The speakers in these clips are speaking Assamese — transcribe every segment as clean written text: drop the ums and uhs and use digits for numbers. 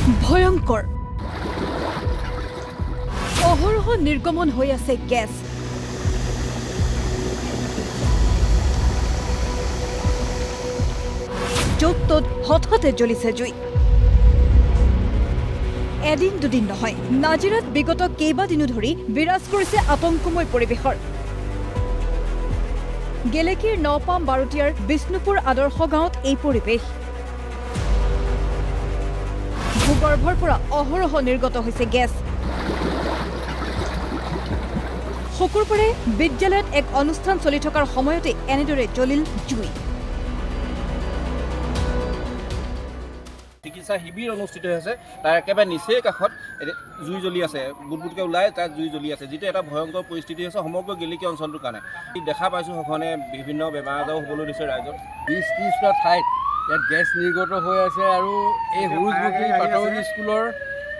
ভয়ংকৰ অহৰহ নিৰ্গমন হৈ আছে গেছ য'ত ত'ত হঠাতে জ্বলিছে জুই এদিন দুদিন নহয় নাজিৰাত বিগত কেইবাদিনো ধৰি বিৰাজ কৰিছে আতংকময় পৰিৱেশৰ গেলেকীৰ নপাম বাৰুতীয়াৰ বিষ্ণুপুৰ আদৰ্শ গাঁৱত এই পৰিৱেশ ভূগৰ্ভৰ পৰা অহৰহ নিৰ্গত হৈছে গেছ শুকুৰবাৰে বিদ্যালয়ত এক অনুষ্ঠান চলি থকাৰ সময়তে এনেদৰে জ্বলিল জুই চিকিৎসা শিবিৰ অনুষ্ঠিত হৈছে তাৰ একেবাৰে নিচেই কাষত জুই জ্বলি আছে বুটবুটকৈ ওলাই তাত জুই জ্বলি আছে যিটো এটা ভয়ংকৰ পৰিস্থিতি হৈছে সমগ্ৰ গেলেকী অঞ্চলটোৰ কাৰণে দেখা পাইছোঁ সঘনে বিভিন্ন বেমাৰ আজাৰো হ'বলৈ দিছে ৰাইজক 20-30টা ঠাইত ইয়াত গেছ নিৰ্গত হৈ আছে আৰু এই সৰুজুকি প্ৰাথমিক স্কুলৰ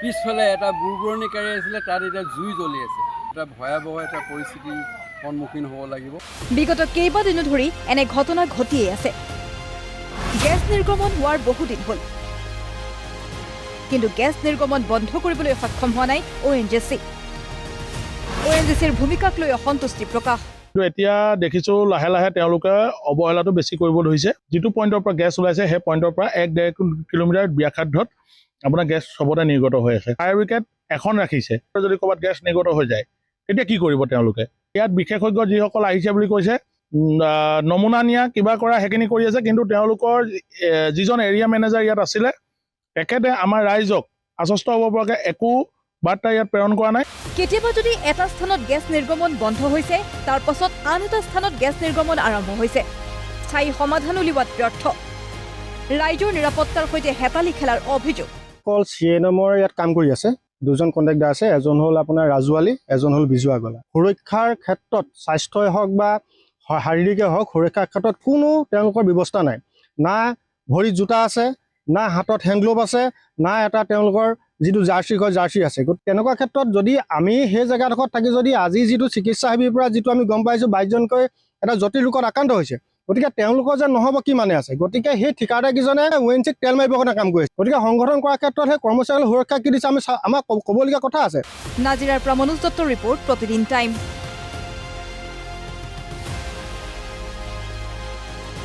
পিছফালে এটা বুৰবুৰণিকাৰী আছিলে তাত এতিয়া জুই জ্বলি আছে এটা ভয়াৱহ এটা পৰিস্থিতিৰ সন্মুখীন হ'ব লাগিব বিগত কেইবাদিনো ধৰি এনে ঘটনা ঘটিয়ে আছে গেছ নিৰ্গমন হোৱাৰ বহুদিন হ'ল কিন্তু গেছ নিৰ্গমন বন্ধ কৰিবলৈ সক্ষম হোৱা নাই ONGCৰ ভূমিকাক লৈ অসন্তুষ্টি প্ৰকাশ এতিয়া দেখিছো লাহে লাহে তেওঁলোকে অৱহেলাটো বেছি কৰিব ধৰিছে যিটো পইণ্টৰ পৰা গেছ ওলাইছে সেই পইণ্টৰ পৰা 1-1.5 কিলোমিটাৰ ব্যাসাৰ্ধত আপোনাৰ গেছ সবতে নিৰ্গত হৈ আছে ফায়াৰ ব্ৰিগেড এখন ৰাখিছে যদি ক'ৰবাত গেছ নিৰ্গত হৈ যায় তেতিয়া কি কৰিব তেওঁলোকে ইয়াত বিশেষজ্ঞ যিসকল আহিছে বুলি কৈছে নমুনা নিয়া কিবা কৰা সেইখিনি কৰি আছে কিন্তু তেওঁলোকৰ যিজন এৰিয়া মেনেজাৰ ইয়াত আছিলে তেখেতে আমাৰ ৰাইজক আশ্বস্ত হ'ব পৰাকে একো বাৰ্তা ইয়াত প্ৰেৰণ কৰা নাই কেতিয়াবা যদি এটা স্থানত গেছ নিৰ্গমন বন্ধ হৈছে তাৰ পাছত আন এটা স্থানত গেছ নিৰ্গমন আৰম্ভ হৈছে স্থায়ী সমাধান উলিওৱাত ব্যৰ্থ ৰাইজৰ নিৰাপত্তাৰ সৈতে হেতালি খেলাৰ অভিযোগ কল CNMৰ ইয়াত কাম কৰি আছে দুজন কণ্ট্ৰেক্টৰ আছে এজন হ'ল আপোনাৰ ৰাজু আলী এজন হ'ল বিজু আগলা সুৰক্ষাৰ ক্ষেত্ৰত স্বাস্থ্যই হওক বা শাৰীৰিকে হওক সুৰক্ষাৰ ক্ষেত্ৰত কোনো তেওঁলোকৰ ব্যৱস্থা নাই না ভৰিত জোতা আছে না হাতত হেণ্ড গ্লোভ আছে না এটা তেওঁলোকৰ যিটো জাৰ্চি আছে তেনেকুৱা ক্ষেত্ৰত যদি আমি সেই জেগাডোখৰত থাকি যদি আজি যিটো চিকিৎসা শিবিৰৰ পৰা যিটো আমি গম পাইছোঁ 22জনকৈ এটা জটিল ৰোগত আক্ৰান্ত হৈছে গতিকে তেওঁলোকৰ যে নহ'ব কি মানে আছে গতিকে সেই ঠিকাদাৰকেইজনে ONGCক তেল মাৰিবৰ কাৰণে কাম কৰিছে গতিকে সংগঠন কৰাৰ ক্ষেত্ৰত সেই কৰ্মচাৰীসকলৰ সুৰক্ষা কি দিছে আমাক ক'বলগীয়া কথা আছে নাজিৰাৰ পৰা মনোজ দত্তৰ ৰিপৰ্ট প্ৰতিদিন টাইম